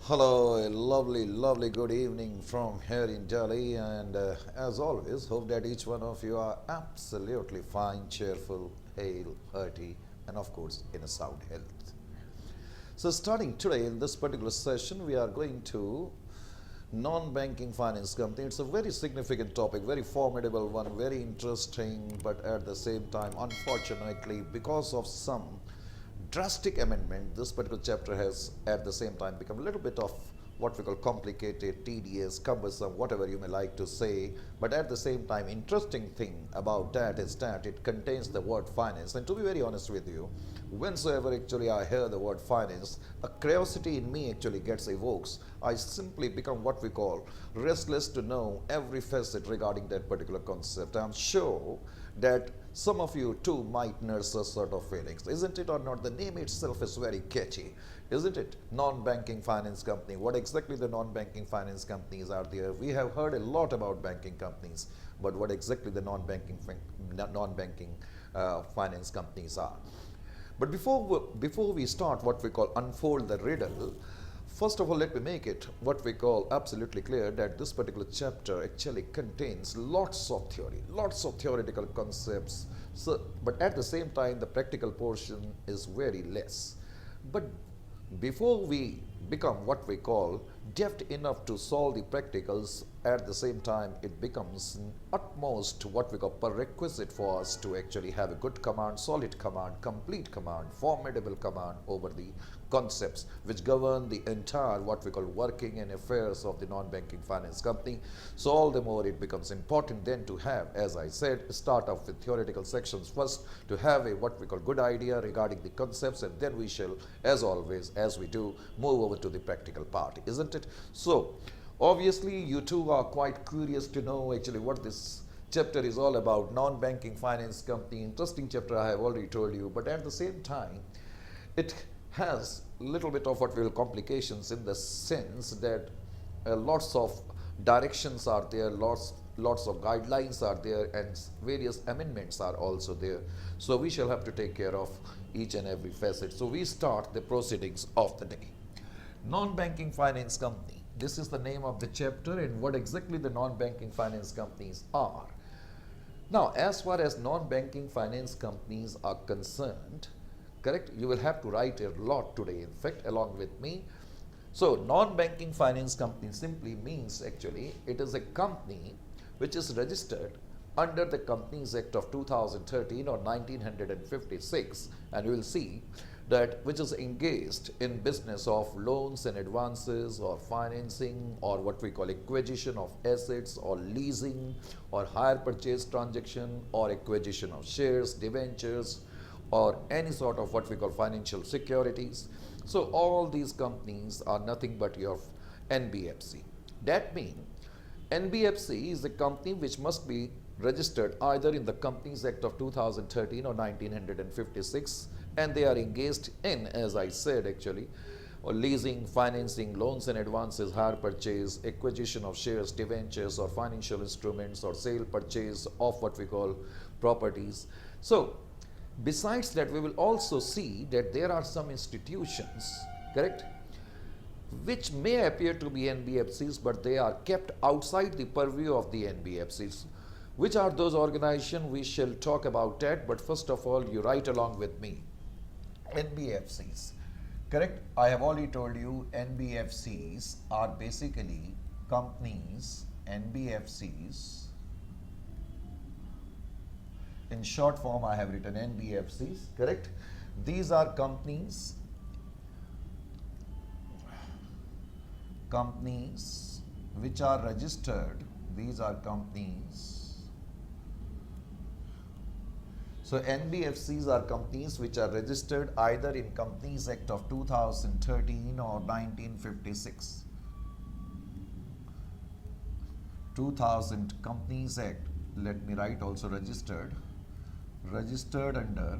Hello, a lovely good evening from here in Delhi, and as always, hope that each one of you are absolutely fine, cheerful, hale, hearty, and of course, in a sound health. So, starting today in this particular session, we are going to non-banking finance company. It's a very significant topic, very formidable one, very interesting, but at the same time, unfortunately, because of some drastic amendment, this particular chapter has at the same time become a little bit of what we call complicated, tedious, cumbersome, whatever you may like to say. But at the same time, interesting thing about that is that it contains the word finance. And to be very honest with you, whensoever actually I hear the word finance, a curiosity in me actually gets evokes. I simply become what we call restless to know every facet regarding that particular concept. I'm sure that some of you too might nurse a sort of feelings, isn't it or not? The name itself is very catchy, isn't it? Non-banking finance company. What exactly the non-banking finance companies are there? We have heard a lot about banking companies, but what exactly the non-banking finance companies are? But before we start what we call unfold the riddle, first of all, let me make it what we call absolutely clear that this particular chapter actually contains lots of theory, lots of theoretical concepts. So, but at the same time, the practical portion is very less. But before we become what we call deft enough to solve the practicals, at the same time it becomes utmost what we call prerequisite for us to actually have a good command, solid command, complete command, formidable command over the concepts which govern the entire what we call working and affairs of the non-banking finance company. So all the more it becomes important then to have, as I said, start off with theoretical sections first, to have a what we call good idea regarding the concepts, and then we shall, as always, as we do, move over to the practical part, isn't it? So obviously you too are quite curious to know actually what this chapter is all about. Non-banking finance company, interesting chapter, I have already told you, but at the same time it has little bit of what we will complications, in the sense that lots of directions are there, lots of guidelines are there, and various amendments are also there. So we shall have to take care of each and every facet. So we start the proceedings of the day. Non-banking finance company, this is the name of the chapter, and what exactly the non-banking finance companies are. Now, as far as non-banking finance companies are concerned, correct, you will have to write a lot today, in fact, along with me. So non-banking finance company simply means actually it is a company which is registered under the Companies Act of 2013 or 1956, and you will see that which is engaged in business of loans and advances or financing or what we call acquisition of assets or leasing or hire purchase transaction or acquisition of shares, debentures, or any sort of what we call financial securities. So all these companies are nothing but your NBFC. That means NBFC is a company which must be registered either in the Companies Act of 2013 or 1956, and they are engaged in, as I said actually, or leasing, financing, loans and advances, hire purchase, acquisition of shares, debentures or financial instruments, or sale purchase of what we call properties. So besides that, we will also see that there are some institutions, correct, which may appear to be NBFCs, but they are kept outside the purview of the NBFCs. Which are those organizations? We shall talk about that, but first of all, you write along with me. NBFCs, correct? I have already told you NBFCs are basically companies, NBFCs. In short form, I have written NBFCs, correct? These are companies which are registered. These are companies. So NBFCs are companies which are registered either in Companies Act of 2013 or 1956. 2000 Companies Act, let me write also registered under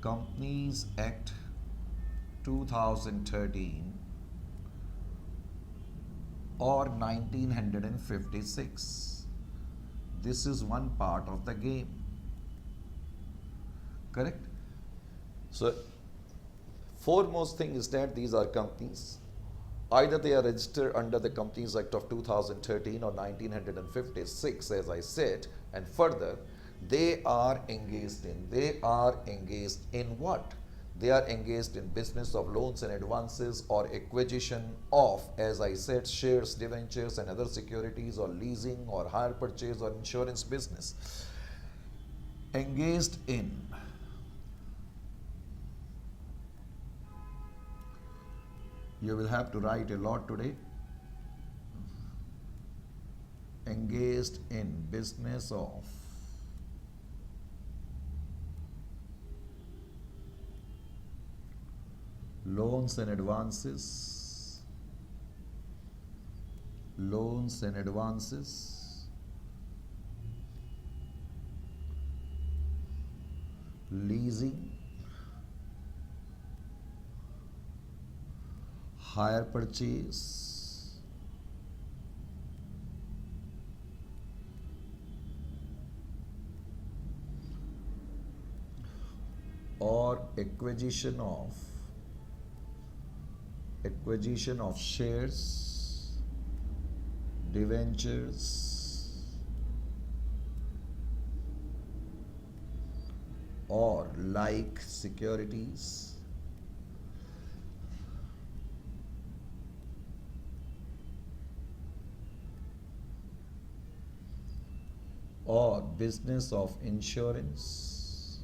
Companies Act 2013 or 1956. This is one part of the game. Correct? So, foremost thing is that these are companies. Either they are registered under the Companies Act of 2013 or 1956, as I said, and further, they are engaged in what? They are engaged in business of loans and advances or acquisition of, as I said, shares, debentures and other securities, or leasing or hire purchase or insurance business. Engaged in. You will have to write a lot today. Engaged in business of loans and advances, leasing, hire purchase, or acquisition of shares, debentures, or like securities, or business of insurance,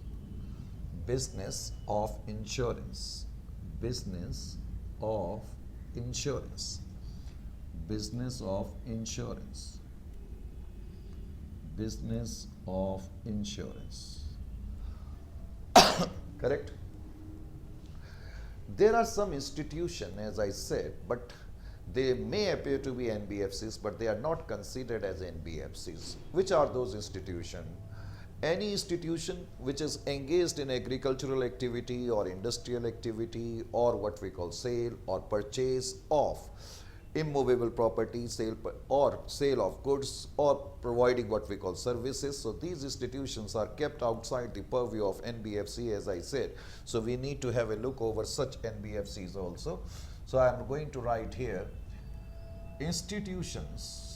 business of insurance, business of insurance, business of insurance, business of insurance. Correct? There are some institutions, as I said, but they may appear to be NBFCs, but they are not considered as NBFCs. Which are those institutions? Any institution which is engaged in agricultural activity or industrial activity, or what we call sale or purchase of immovable property, sale of goods, or providing what we call services. So these institutions are kept outside the purview of NBFC, as I said. So we need to have a look over such NBFCs also. So I am going to write here institutions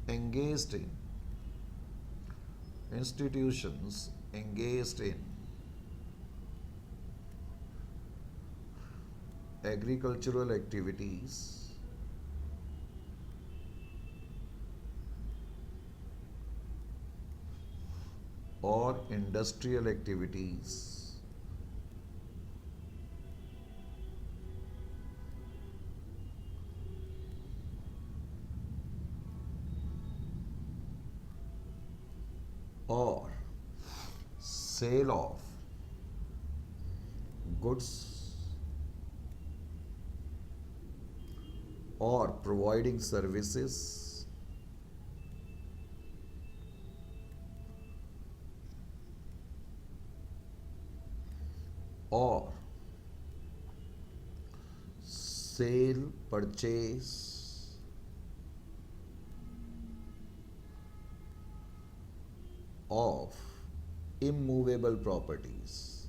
engaged in agricultural activities, or industrial activities, or sale of goods, or providing services, or sale, purchase of immovable properties.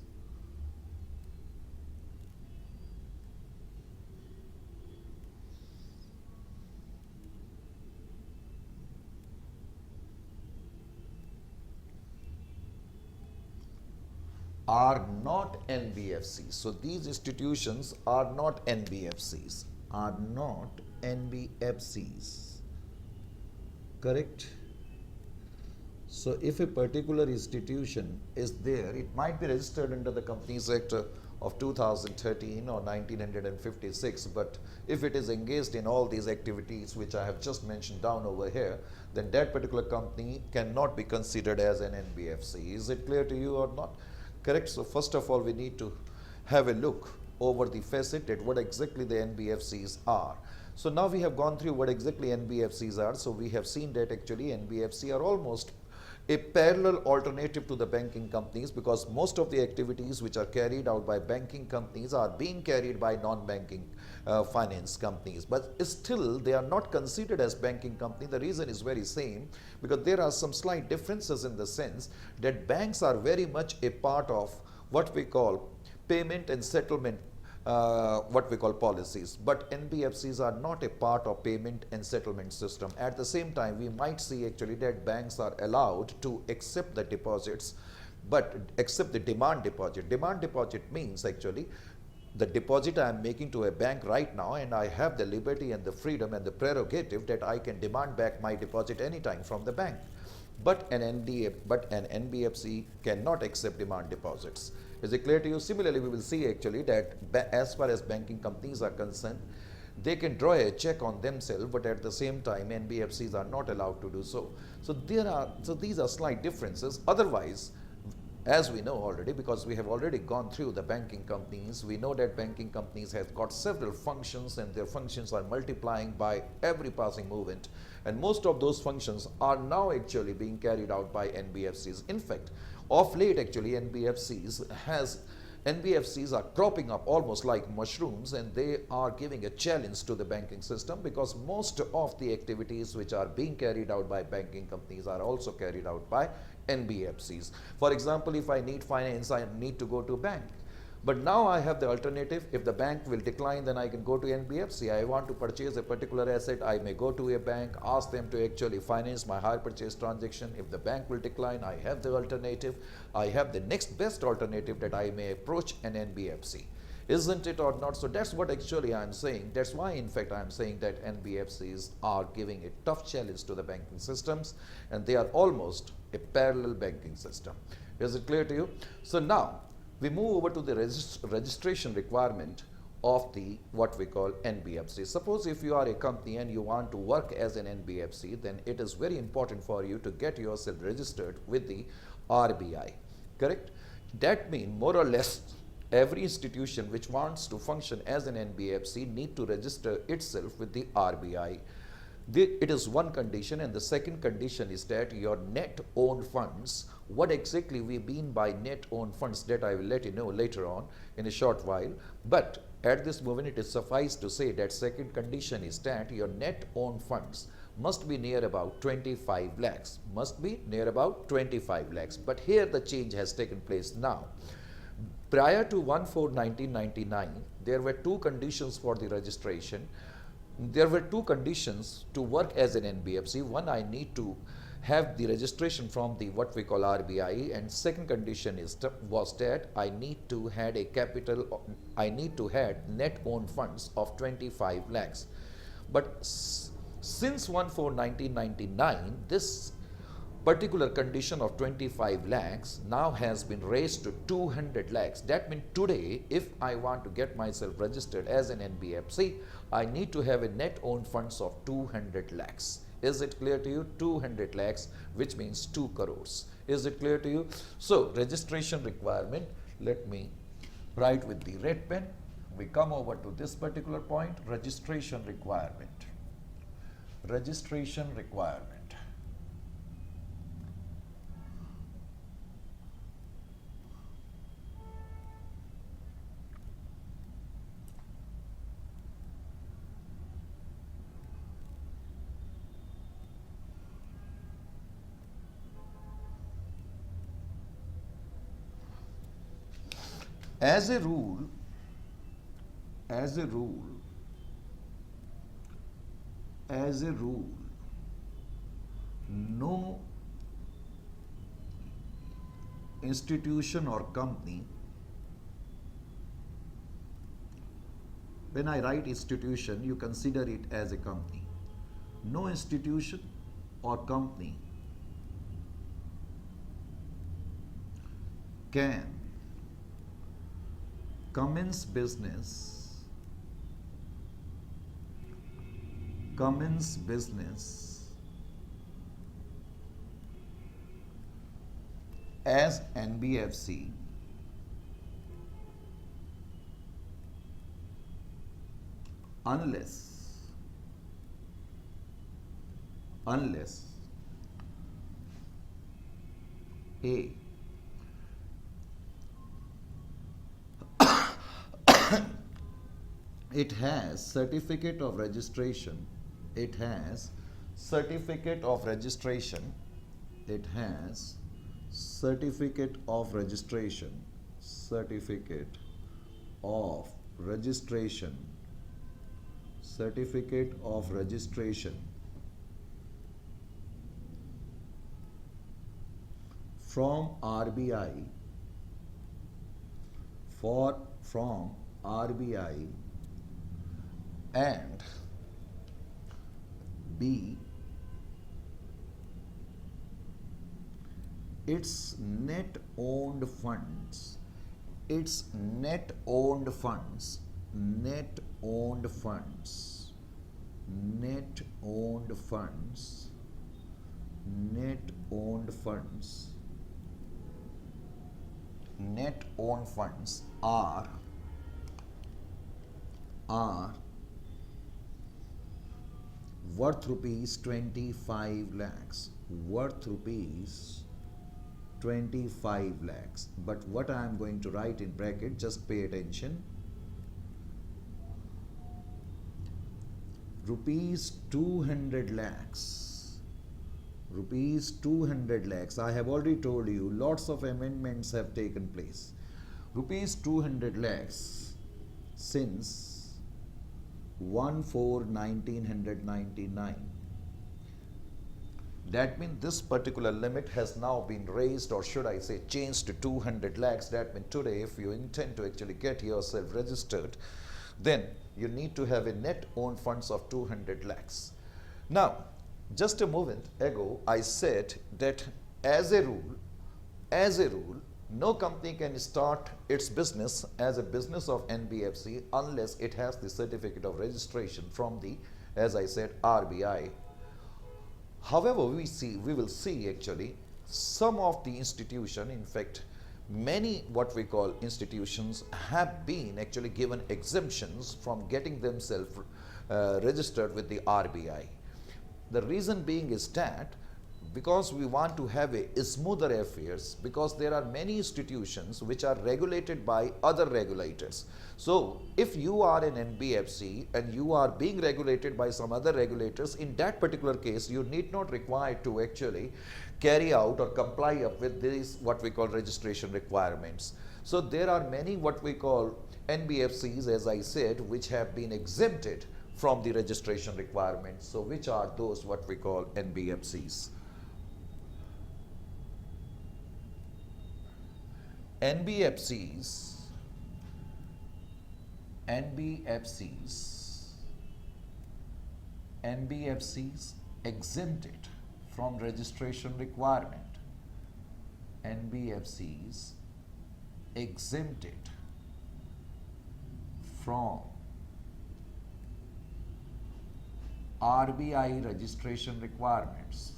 Are not NBFCs. So these institutions are not NBFCs. Correct? So if a particular institution is there, it might be registered under the Companies Act of 2013 or 1956, but if it is engaged in all these activities which I have just mentioned down over here, then that particular company cannot be considered as an NBFC. Is it clear to you or not? Correct. So first of all, we need to have a look over the facet at what exactly the NBFCs are. So now we have gone through what exactly NBFCs are. So we have seen that actually NBFC are almost a parallel alternative to the banking companies, because most of the activities which are carried out by banking companies are being carried by non-banking finance companies, but still they are not considered as banking company. The reason is very same, because there are some slight differences in the sense that banks are very much a part of what we call payment and settlement, what we call policies, but NBFCs are not a part of payment and settlement system. At the same time, we might see actually that banks are allowed to accept the deposits, but accept the demand deposit. Demand deposit means actually the deposit I am making to a bank right now, and I have the liberty and the freedom and the prerogative that I can demand back my deposit anytime from the bank. But an NBFC cannot accept demand deposits. Is it clear to you? Similarly, we will see actually that as far as banking companies are concerned, they can draw a check on themselves, but at the same time, NBFCs are not allowed to do so. So these are slight differences. Otherwise, as we know already, because we have already gone through the banking companies, we know that banking companies have got several functions, and their functions are multiplying by every passing moment. And most of those functions are now actually being carried out by NBFCs. In fact, of late actually NBFCs are cropping up almost like mushrooms, and they are giving a challenge to the banking system, because most of the activities which are being carried out by banking companies are also carried out by NBFCs. For example, if I need finance, I need to go to a bank. But now I have the alternative. If the bank will decline, then I can go to NBFC. I want to purchase a particular asset, I may go to a bank, ask them to actually finance my hire purchase transaction. If the bank will decline, I have the alternative. I have the next best alternative, that I may approach an NBFC. Isn't it or not? So that's what actually I'm saying. That's why in fact I'm saying that NBFCs are giving a tough challenge to the banking systems, and they are almost a parallel banking system. Is it clear to you? So now we move over to the registration requirement of the what we call NBFC. Suppose if you are a company and you want to work as an NBFC, then it is very important for you to get yourself registered with the RBI, correct? That means more or less every institution which wants to function as an NBFC need to register itself with the RBI. It is one condition, and the second condition is that your net owned funds. What exactly we mean by net owned funds, that I will let you know later on in a short while. But at this moment, it is suffice to say that second condition is that your net owned funds must be near about 25 lakhs. Must be near about 25 lakhs. But here the change has taken place now. Prior to 1/4/1999, there were two conditions for the registration. There were two conditions to work as an NBFC. One, I need to have the registration from the what we call RBI, and second condition was that I need to had a capital, I need to had net owned funds of 25 lakhs. But since 1/4/1999, this particular condition of 25 lakhs now has been raised to 200 lakhs. That means today, if I want to get myself registered as an NBFC, I need to have a net owned funds of 200 lakhs. Is it clear to you? 200 lakhs, which means 2 crores. Is it clear to you? So, registration requirement, let me write with the red pen. We come over to this particular point, registration requirement. Registration requirement. As a rule, no institution or company, when I write institution, you consider it as a company. No institution or company can commence business as NBFC unless unless A, it has certificate of registration, it has certificate of registration, it has certificate of registration, certificate of registration, certificate of registration from RBI, from RBI, and B, its net owned funds, its net owned funds, net owned funds, net owned funds, net owned funds, net owned funds are worth rupees 25 lakhs, worth rupees 25 lakhs. But what I am going to write in bracket, just pay attention, rupees 200 lakhs, rupees 200 lakhs. I have already told you lots of amendments have taken place. Rupees 200 lakhs since 1/4/1999. That means this particular limit has now been raised, or should I say changed, to 200 lakhs. That means today if you intend to actually get yourself registered, then you need to have a net owned funds of 200 lakhs. Now, just a moment ago I said that as a rule, no company can start its business as a business of NBFC unless it has the certificate of registration from the, as I said, RBI. However, we will see actually some of the institution, in fact many what we call institutions, have been actually given exemptions from getting themselves registered with the RBI. The reason being is that because we want to have a smoother affairs, because there are many institutions which are regulated by other regulators. So if you are an NBFC and you are being regulated by some other regulators, in that particular case you need not require to actually carry out or comply up with these what we call registration requirements. So there are many what we call NBFCs, as I said, which have been exempted from the registration requirements. So which are those what we call NBFCs? NBFCs exempted from registration requirement. NBFCs exempted from RBI registration requirements.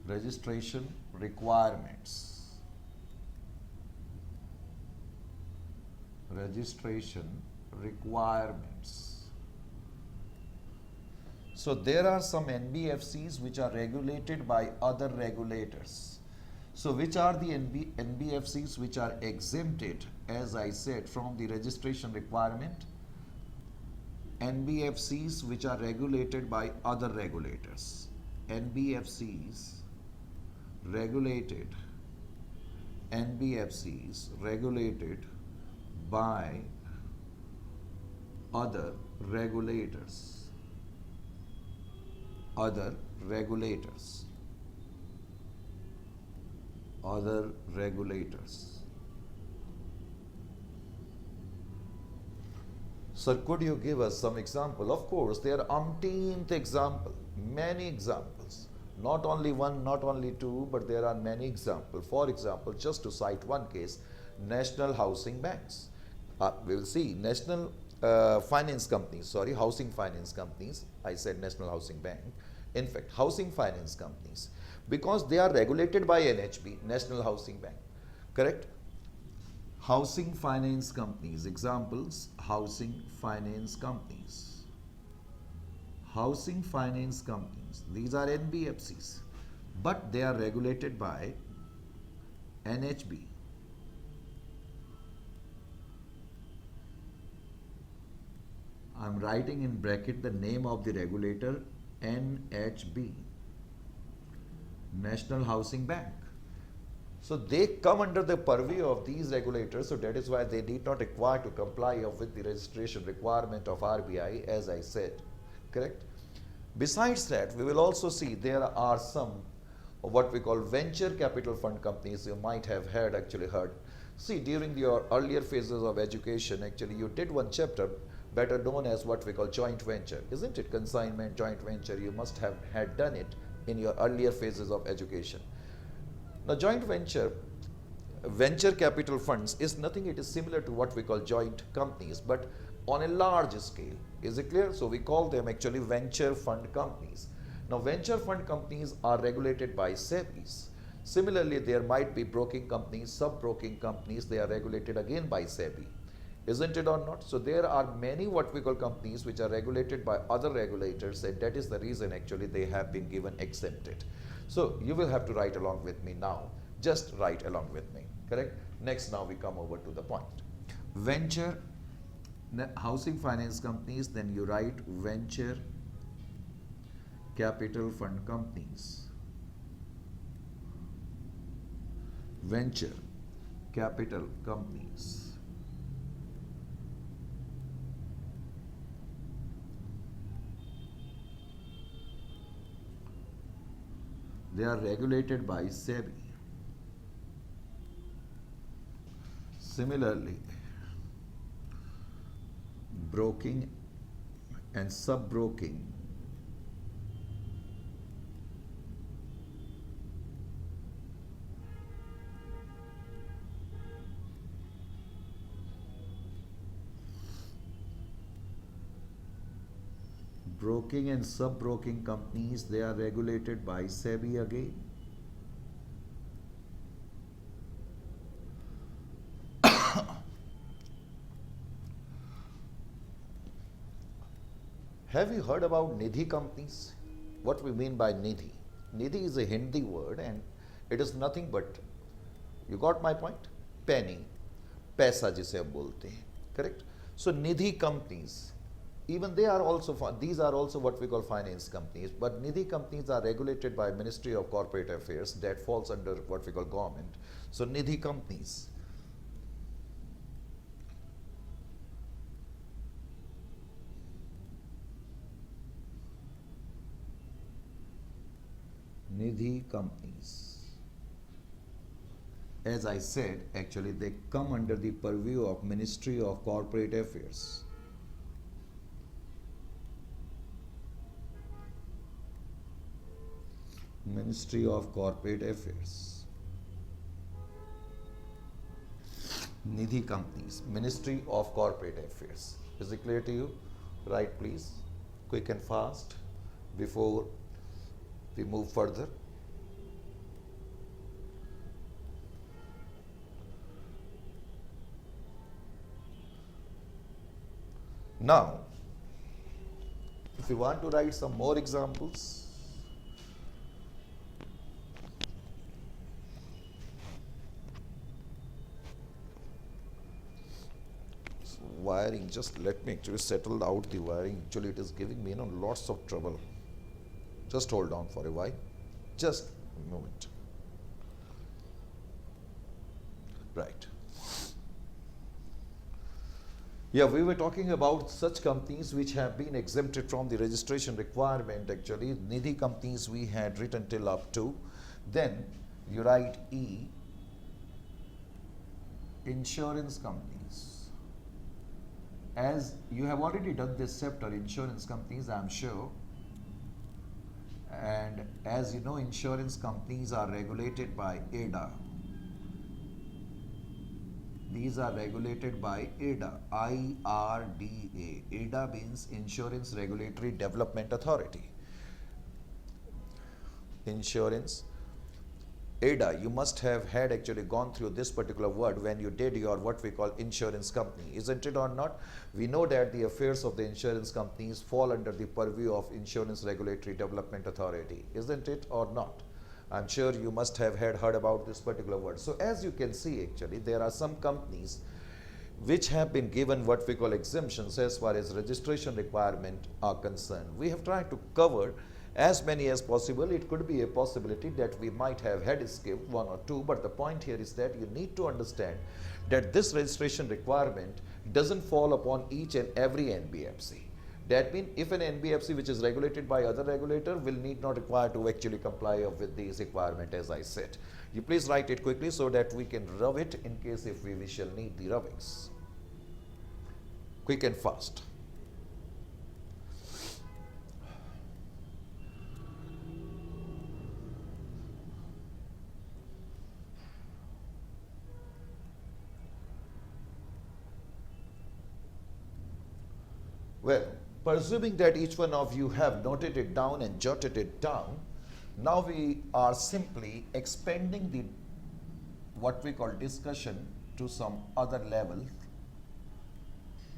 Registration requirements. Registration requirements. So there are some NBFCs which are regulated by other regulators. So which are the NBFCs which are exempted, as I said, from the registration requirement? NBFCs which are regulated by other regulators. NBFCs regulated by other regulators. Other regulators. Sir, could you give us some example? Of course, there are umpteenth example, many examples. Not only one, not only two, but there are many examples. For example, just to cite one case, national housing banks. We will see national finance companies, sorry, housing finance companies. I said national housing bank. In fact, housing finance companies, because they are regulated by NHB, National Housing Bank, correct? Housing finance companies. Examples, housing finance companies. Housing finance companies. These are NBFCs, but they are regulated by NHB. I'm writing in bracket the name of the regulator, NHB, National Housing Bank. So they come under the purview of these regulators, so that is why they need not require to comply with the registration requirement of RBI, as I said, correct? Besides that, we will also see there are some what we call venture capital fund companies. You might have heard. See, during your earlier phases of education, actually you did one chapter better known as what we call joint venture, isn't it? Consignment, joint venture, you must have had done it in your earlier phases of education. Now, joint venture capital funds is nothing, it is similar to what we call joint companies, but on a large scale. Is it clear? So we call them actually venture fund companies. Now, venture fund companies are regulated by SEBIs. Similarly, there might be broking companies, sub-broking companies, they are regulated again by SEBI. Isn't it or not? So there are many what we call companies which are regulated by other regulators, and that is the reason actually they have been given exempted. So you will have to write along with me now. Just write along with me, correct? Next, now we come over to the point. Venture housing finance companies, then you write venture capital fund companies. Venture capital companies. They are regulated by SEBI. Similarly, broking and sub-broking broking and sub-broking companies, they are regulated by SEBI again. Have you heard about Nidhi companies? What we mean by Nidhi? Nidhi is a Hindi word and it is nothing but, you got my point? Penny, पैसा जिसे हम बोलते हैं, correct? So Nidhi companies, even they are also, these are also what we call finance companies, but Nidhi companies are regulated by Ministry of Corporate Affairs, that falls under what we call government. So Nidhi companies. Nidhi companies. As I said, actually they come under the purview of Ministry of Corporate Affairs. Ministry of Corporate Affairs. Nidhi companies, Ministry of Corporate Affairs. Is it clear to you? Right, please. Quick and fast before we move further. Now, if you want to write some more examples, wiring, just let me actually settle out the wiring. Actually, it is giving me lots of trouble. Just hold on for a while. Just a moment. Right. Yeah, we were talking about such companies which have been exempted from the registration requirement. Actually, Nidhi companies we had written till up to. Then you write E, insurance companies. As you have already done this chapter, insurance companies, I am sure. And as you know, insurance companies are regulated by IRDA. These are regulated by IRDA, I-R-D-A. IRDA means Insurance Regulatory Development Authority. Insurance Ada, you must have had actually gone through this particular word when you did your what we call insurance company, isn't it or not? We know that the affairs of the insurance companies fall under the purview of Insurance Regulatory Development Authority, isn't it or not? I'm sure you must have heard about this particular word. So as you can see, actually, there are some companies which have been given what we call exemptions as far as registration requirement are concerned. We have tried to cover as many as possible. It could be a possibility that we might have had skipped one or two, but the point here is that you need to understand that this registration requirement doesn't fall upon each and every NBFC. That means if an NBFC which is regulated by other regulator will need not require to actually comply with these requirement, as I said. You please write it quickly so that we can rub it in case if we shall need the rubbings. Quick and fast. Well, presuming that each one of you have noted it down and jotted it down, now we are simply expanding the what we call discussion to some other level.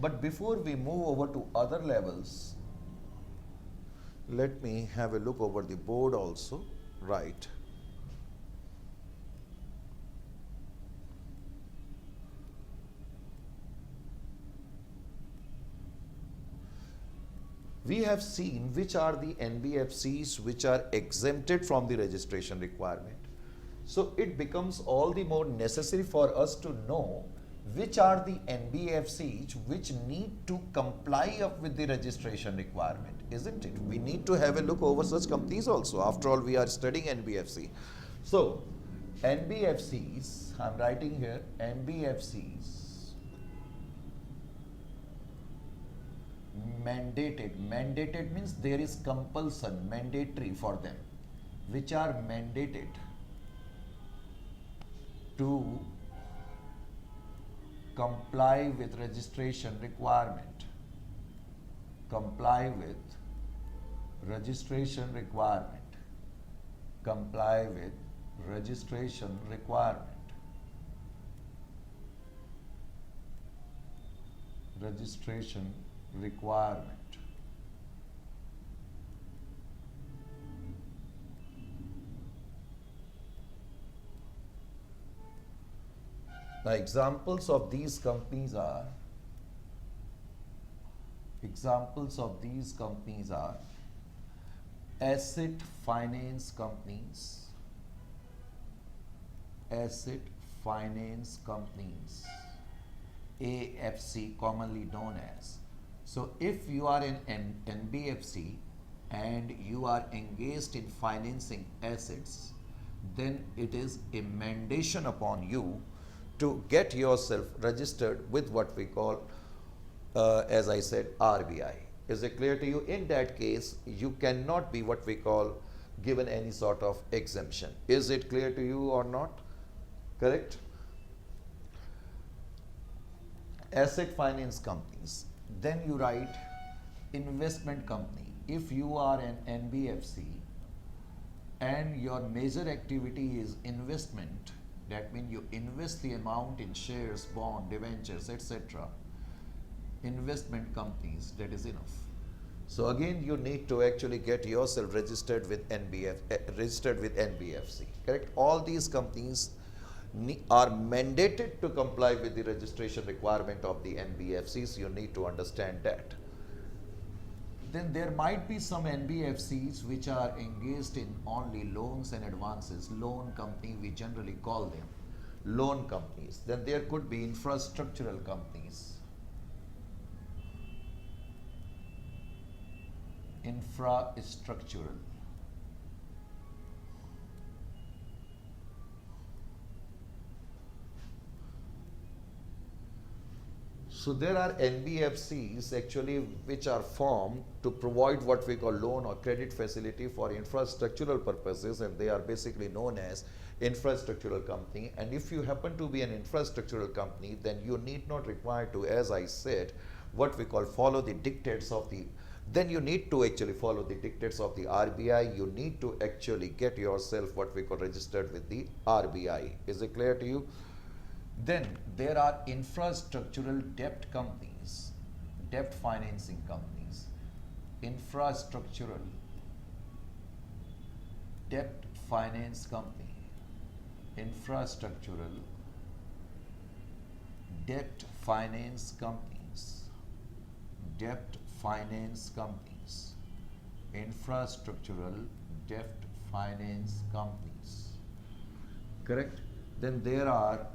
But before we move over to other levels, let me have a look over the board also. Right. We have seen which are the NBFCs which are exempted from the registration requirement. So it becomes all the more necessary for us to know which are the NBFCs which need to comply up with the registration requirement, isn't it? We need to have a look over such companies also. After all, we are studying NBFC. So NBFCs, I'm writing here, NBFCs mandated means there is compulsion, mandatory for them, which are mandated to comply with registration requirement, comply with registration requirement, comply with registration requirement, registration requirement. The examples of these companies are asset finance companies, AFC commonly known as. So if you are an NBFC and you are engaged in financing assets, then it is a mandation upon you to get yourself registered with what we call, as I said, RBI. Is it clear to you? In that case, you cannot be what we call given any sort of exemption. Is it clear to you or not? Correct? Asset finance companies. Then you write investment company. If you are an NBFC and your major activity is investment, that means you invest the amount in shares, bond, debentures, etc. Investment companies, that is enough. So again, you need to actually get yourself registered with NBFC. Correct? All these companies are mandated to comply with the registration requirement of the NBFCs. You need to understand that. Then there might be some NBFCs which are engaged in only loans and advances. Loan company, we generally call them loan companies. Then there could be infrastructural companies. Infrastructural. So there are NBFCs actually which are formed to provide what we call loan or credit facility for infrastructural purposes, and they are basically known as infrastructural company. And if you happen to be an infrastructural company, then you need not require to, as I said, what we call follow the dictates of the then you need to actually follow the dictates of the RBI. You need to actually get yourself what we call registered with the RBI. Is it clear to you? Then there are infrastructural debt companies, debt financing companies, infrastructural debt finance company, infrastructural debt finance companies, debt finance companies, infrastructural debt finance companies, correct? Then there are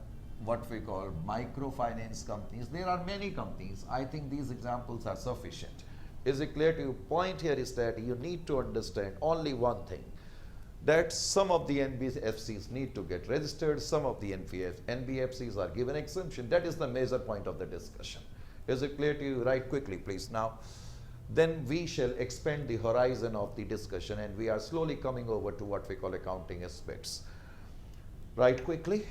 what we call microfinance companies. There are many companies. I think these examples are sufficient. Is it clear to you? Point here is that you need to understand only one thing, that some of the NBFCs need to get registered, some of the NBFCs are given exemption. That is the major point of the discussion. Is it clear to you? Write quickly, please. Now, then we shall expand the horizon of the discussion, and we are slowly coming over to what we call accounting aspects. Write quickly.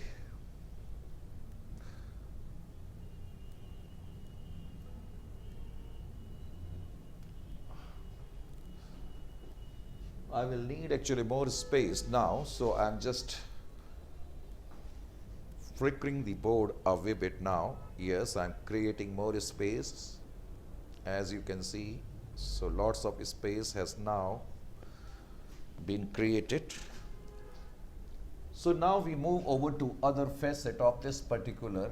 I will need actually more space now, so I'm just flickering the board a wee bit now. Yes, I'm creating more space, as you can see. So lots of space has now been created. So now we move over to other facet of this particular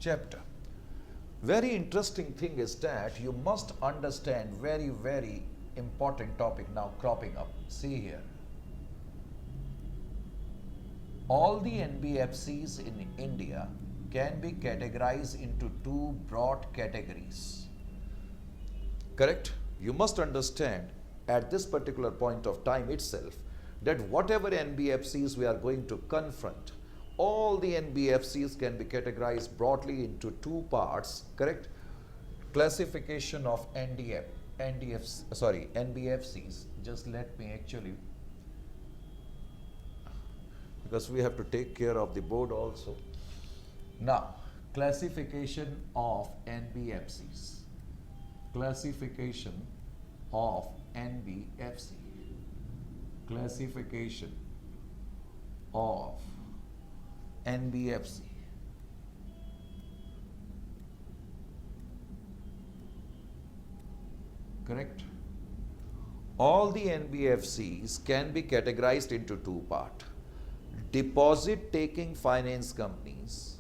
chapter. Very interesting thing is that you must understand very, very important topic now cropping up. See here. All the NBFCs in India can be categorized into two broad categories. Correct? You must understand at this particular point of time itself that whatever NBFCs we are going to confront, all the NBFCs can be categorized broadly into two parts, correct? Classification of NBFCs. Just let me actually, because we have to take care of the board also. Now, classification of NBFCs. Classification of NBFC. Classification of NBFC. Correct? All the NBFCs can be categorized into two parts: deposit taking finance companies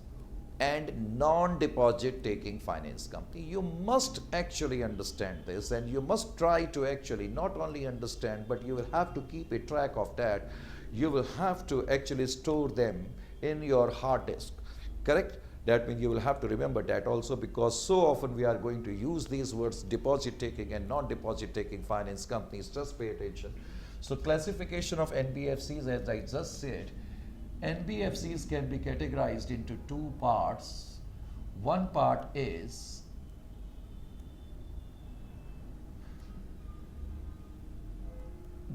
and non-deposit taking finance company. You must actually understand this, and you must try to actually not only understand, but you will have to keep a track of that. You will have to actually store them in your hard disk, correct? That means you will have to remember that also, because so often we are going to use these words, deposit taking and non-deposit taking finance companies. Just pay attention. So classification of NBFCs, as I just said, NBFCs can be categorized into two parts. One part is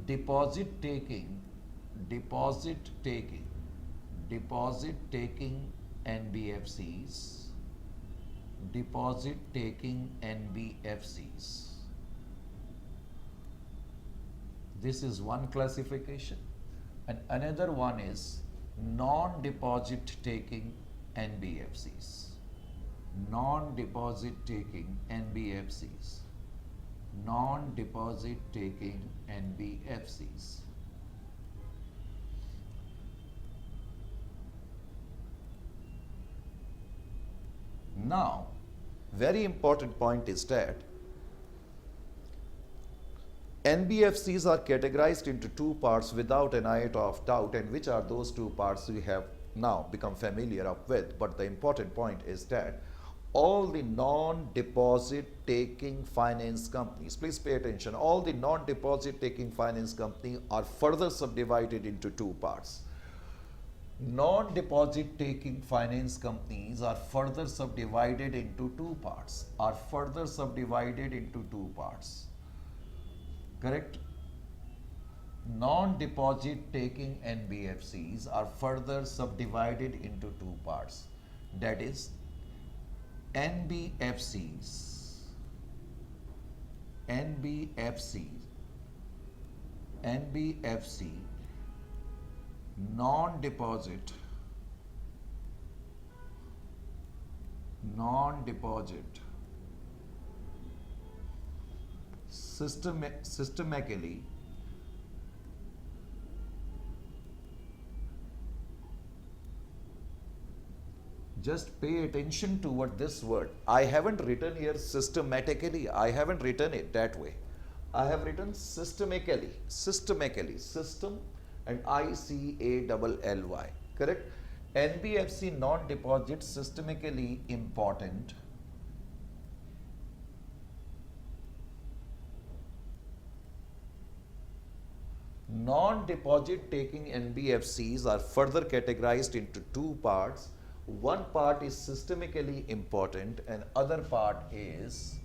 deposit taking NBFCs, deposit taking NBFCs. This is one classification. And another one is non-deposit taking NBFCs. Non-deposit taking NBFCs. Non-deposit taking NBFCs. Now, very important point is that NBFCs are categorized into two parts without an iota of doubt, and which are those two parts we have now become familiar with. But the important point is that all the non-deposit taking finance companies, please pay attention, all the non-deposit taking finance companies are further subdivided into two parts. Non-deposit taking finance companies are further subdivided into two parts, correct? Non-deposit taking NBFCs are further subdivided into two parts. That is, NBFCs, NBFCs, NBFC, non-deposit systemically just pay attention to what this word, I haven't written here systematically, I haven't written it that way. I have written system and ICALLY, correct? NBFC non-deposit systemically important non-deposit taking NBFCs are further categorized into two parts. One part is systemically important and other part is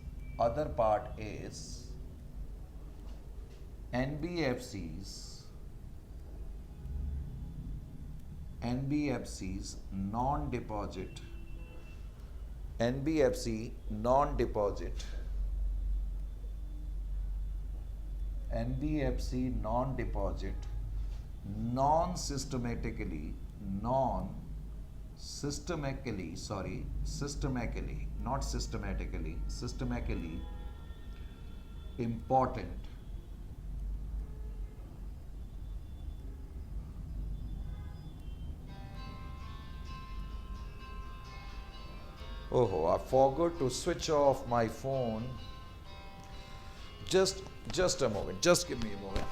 NBFCs non-deposit, NBFC non-deposit, NBFC non-deposit, systemically important. Oh, I forgot to switch off my phone. Just a moment. Just give me a moment.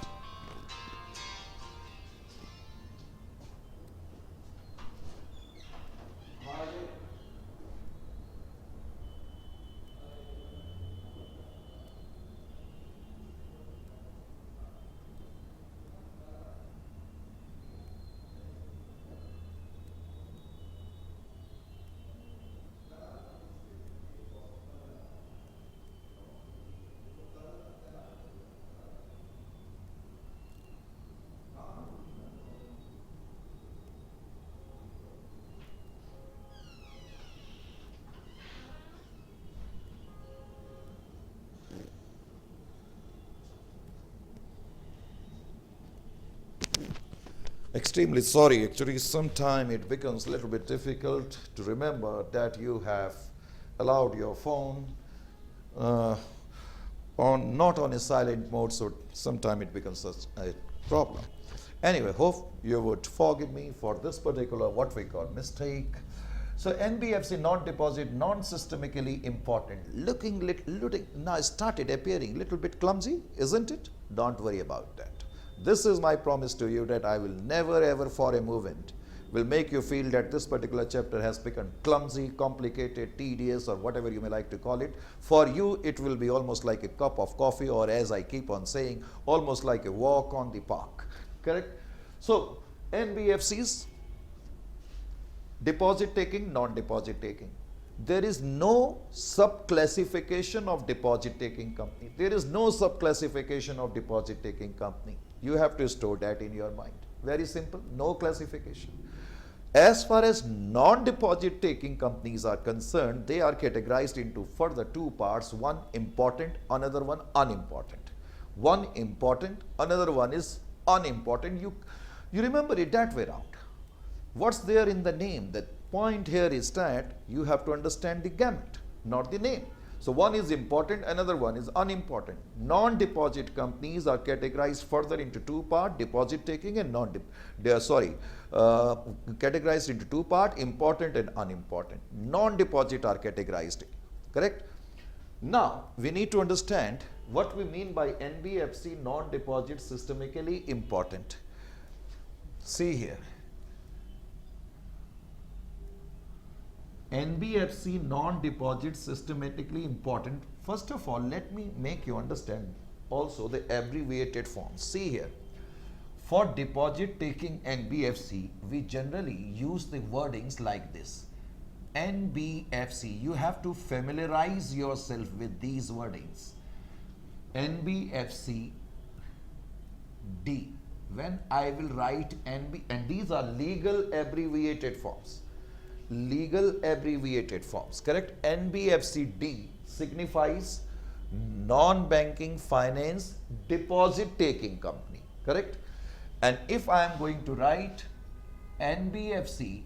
Extremely sorry, actually sometimes it becomes a little bit difficult to remember that you have allowed your phone not on a silent mode, so sometimes it becomes such a problem. Anyway, hope you would forgive me for this particular what we call mistake. So NBFC non-deposit, non-systemically important, looking now started appearing little bit clumsy, isn't it? Don't worry about that. This is my promise to you that I will never ever for a moment will make you feel that this particular chapter has become clumsy, complicated, tedious, or whatever you may like to call it. For you, it will be almost like a cup of coffee, or as I keep on saying, almost like a walk on the park. Correct? So, NBFCs, deposit taking, non-deposit taking. There is no sub-classification of deposit taking company. There is no sub-classification of deposit taking company. You have to store that in your mind. Very simple, no classification. As far as non-deposit taking companies are concerned, they are categorized into further two parts, one important, another one unimportant. One important, another one is unimportant. You remember it that way around. What's there in the name? The point here is that you have to understand the gamut, not the name. So one is important, another one is unimportant. Non-deposit companies are categorized further into two parts, deposit taking and categorized into two parts, important and unimportant. Non-deposit are categorized, correct? Now, we need to understand what we mean by NBFC non-deposit systemically important. See here. NBFC non-deposit systematically important. First of all, let me make you understand also the abbreviated form. See here, for deposit taking NBFC, we generally use the wordings like this. NBFC, you have to familiarize yourself with these wordings. NBFC D. When I will write NB, and these are legal abbreviated forms. legal abbreviated forms, correct? NBFCD signifies non-banking finance deposit taking company, correct? And if I am going to write NBFC,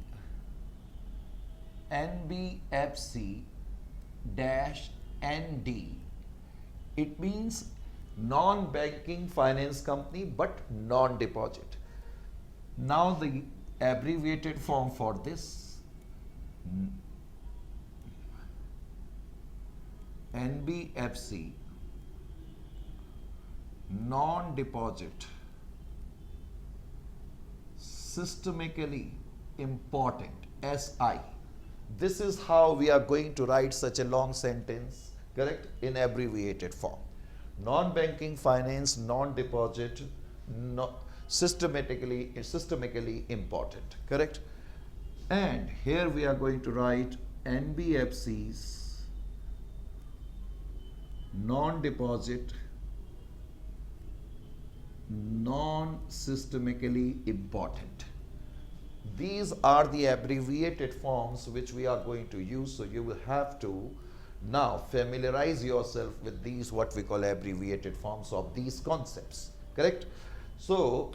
NBFC dash ND, it means non-banking finance company but non-deposit. Now the abbreviated form for this, NBFC non-deposit systemically important, SI. This is how we are going to write such a long sentence, correct, in abbreviated form. Non-banking finance, non-deposit, systemically important, correct? And here we are going to write NBFCs non-deposit, non-systemically important. These are the abbreviated forms which we are going to use, so you will have to now familiarize yourself with these, what we call abbreviated forms of these concepts, correct? So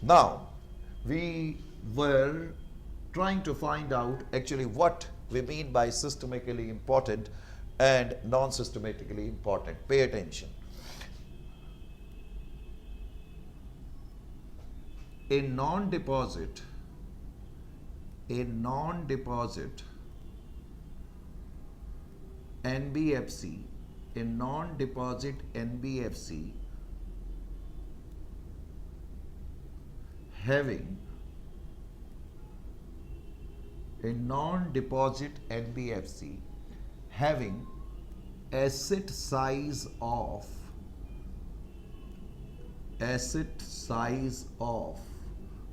now we were trying to find out actually what we mean by systemically important and non-systematically important. Pay attention. A non-deposit NBFC, a non-deposit NBFC having a non-deposit NBFC having asset size of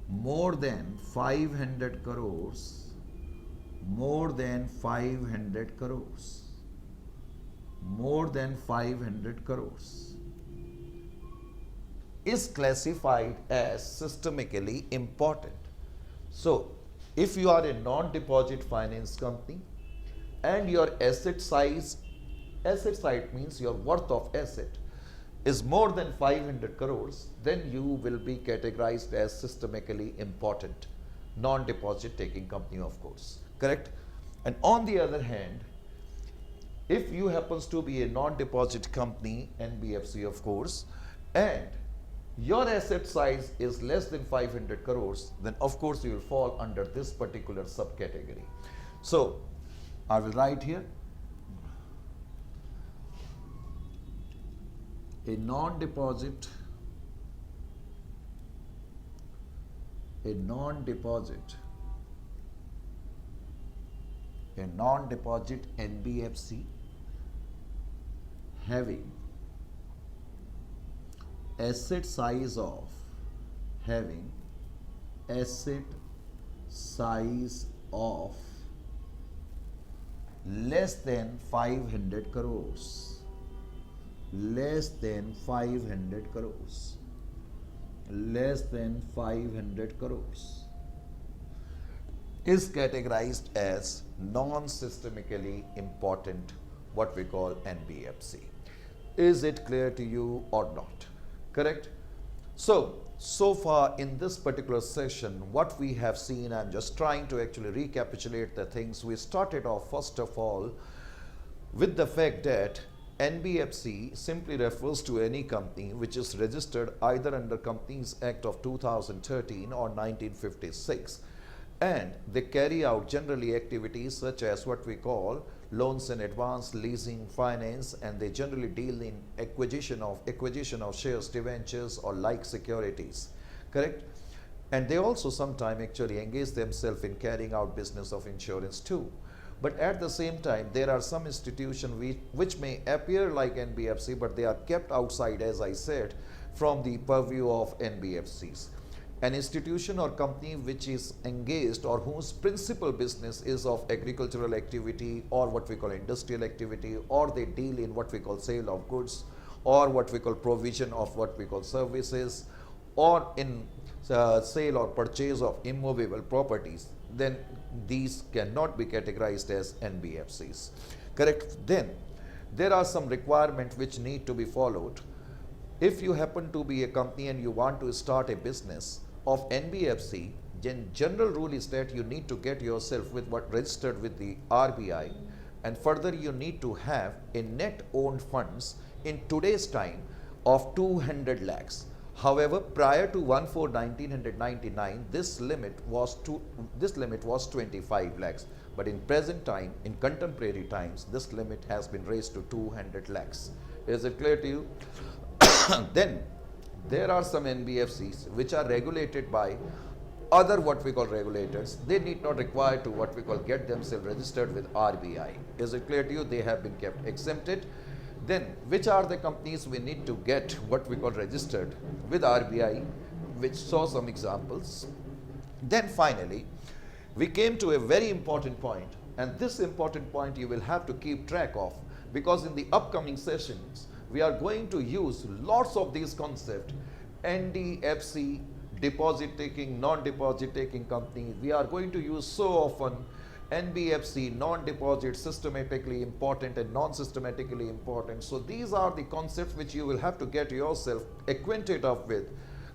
more than 500 crores, more than 500 crores, more than 500 crores is classified as systemically important. So if you are a non-deposit finance company and your asset size means your worth of asset is more than 500 crores, then you will be categorized as systemically important, non-deposit taking company, of course, correct? And on the other hand, if you happens to be a non-deposit company, NBFC of course, and your asset size is less than 500 crores, then of course you will fall under this particular subcategory. So I will write here a non-deposit NBFC having asset size of less than 500 crores, less than 500 crores, less than 500 crores is categorized as non-systemically important, what we call NBFC. Is it clear to you or not? Correct? So far in this particular session, what we have seen, I'm just trying to actually recapitulate the things. We started off first of all with the fact that NBFC simply refers to any company which is registered either under Companies Act of 2013 or 1956, and they carry out generally activities such as what we call loans and advance, leasing, finance, and they generally deal in acquisition of shares, debentures or like securities, correct? And they also sometimes actually engage themselves in carrying out business of insurance too. But at the same time, there are some institutions which may appear like NBFC, but they are kept outside, as I said, from the purview of NBFCs. An institution or company which is engaged or whose principal business is of agricultural activity or what we call industrial activity, or they deal in what we call sale of goods or what we call provision of what we call services, or in sale or purchase of immovable properties, then these cannot be categorized as NBFCs. Correct? Then there are some requirements which need to be followed. If you happen to be a company and you want to start a business of NBFC, then general rule is that you need to get yourself with what registered with the RBI, and further you need to have a net owned funds in today's time of 200 lakhs. However, prior to 1/4/1999, this limit was 25 lakhs. But in present time, in contemporary times, this limit has been raised to 200 lakhs. Is it clear to you? Then there are some NBFCs which are regulated by other what we call regulators. They need not require to what we call get themselves registered with RBI. Is it clear to you? They have been kept exempted. Then which are the companies we need to get what we call registered with RBI, which saw some examples. Then finally we came to a very important point, and this important point you will have to keep track of, because in the upcoming sessions we are going to use lots of these concepts. NDFC, deposit taking, non-deposit taking company, we are going to use so often. NBFC, non-deposit, systematically important and non-systematically important. So these are the concepts which you will have to get yourself acquainted up with,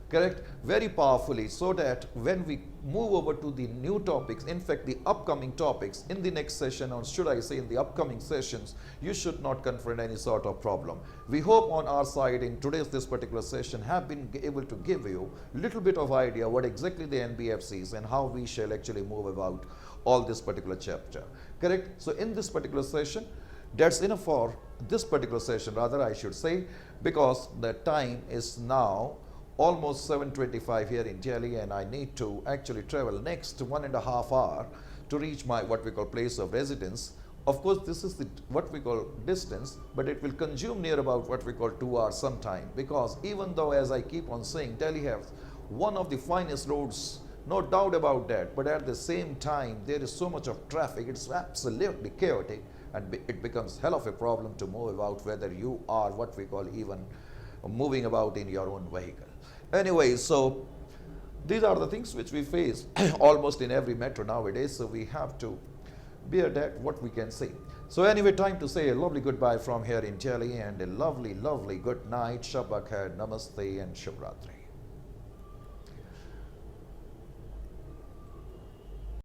correct, very powerfully, so that when we move over to the new topics, in fact the upcoming topics in the next session, or should I say in the upcoming sessions, you should not confront any sort of problem. We hope on our side in today's this particular session have been able to give you a little bit of idea what exactly the NBFCs and how we shall actually move about all this particular chapter, correct. So in this particular session, that's enough for this particular session, rather I should say, because the time is now almost 7:25 here in Delhi, and I need to actually travel next 1.5 hours to reach my what we call place of residence. Of course, this is the what we call distance, but it will consume near about what we call 2 hours sometime, because even though, as I keep on saying, Delhi has one of the finest roads, no doubt about that, but at the same time there is so much of traffic, it's absolutely chaotic, and it becomes hell of a problem to move about, whether you are what we call even moving about in your own vehicle. Anyway, so these are the things which we face almost in every metro nowadays, so we have to bear that what we can say. So anyway, time to say a lovely goodbye from here in Delhi, and a lovely good night. Shabba khair, namaste and Shubh Ratri.